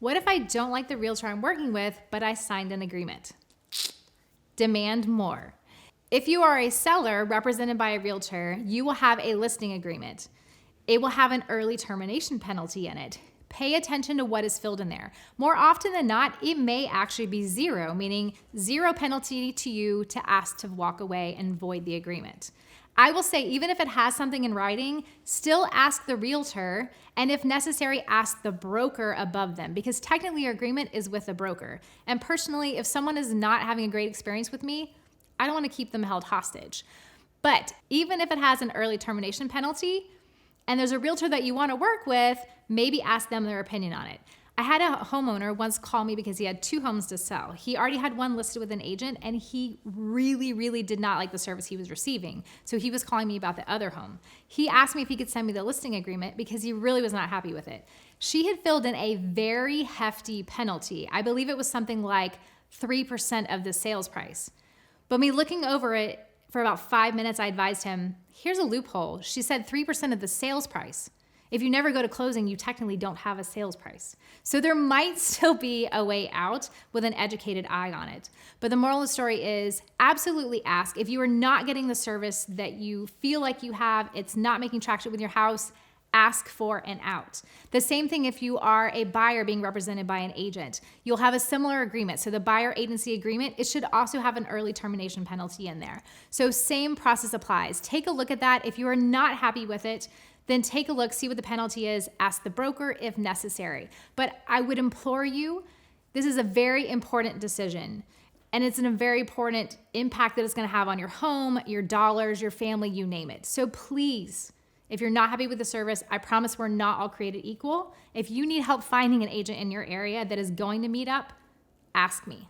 What if I don't like the realtor I'm working with, but I signed an agreement? Demand more. If you are a seller represented by a realtor, you will have a listing agreement. It will have an early termination penalty in it. Pay attention to what is filled in there. More often than not, it may actually be zero, meaning zero penalty to you to ask to walk away and void the agreement. I will say, even if it has something in writing, still ask the realtor, and if necessary, ask the broker above them, because technically your agreement is with the broker. And personally, if someone is not having a great experience with me, I don't want to keep them held hostage. But even if it has an early termination penalty, and there's a realtor that you want to work with, maybe ask them their opinion on it. I had a homeowner once call me because he had 2 homes to sell. He already had one listed with an agent, and he really did not like the service he was receiving. So he was calling me about the other home. He asked me if he could send me the listing agreement because he really was not happy with it. She had filled in a very hefty penalty. I believe it was something like 3% of the sales price. But me looking over it for about 5 minutes, I advised him, here's a loophole. She said 3% of the sales price. If you never go to closing, you technically don't have a sales price. So there might still be a way out with an educated eye on it. But the moral of the story is absolutely ask. If you are not getting the service that you feel like you have, it's not making traction with your house, ask for an out. The same thing if you are a buyer being represented by an agent. You'll have a similar agreement. So the buyer agency agreement, it should also have an early termination penalty in there. So same process applies. Take a look at that. If you are not happy with it, then take a look, see what the penalty is, ask the broker if necessary. But I would implore you, this is a very important decision. And it's a very important impact that it's gonna have on your home, your dollars, your family, you name it. So please, if you're not happy with the service, I promise we're not all created equal. If you need help finding an agent in your area that is going to meet up, ask me.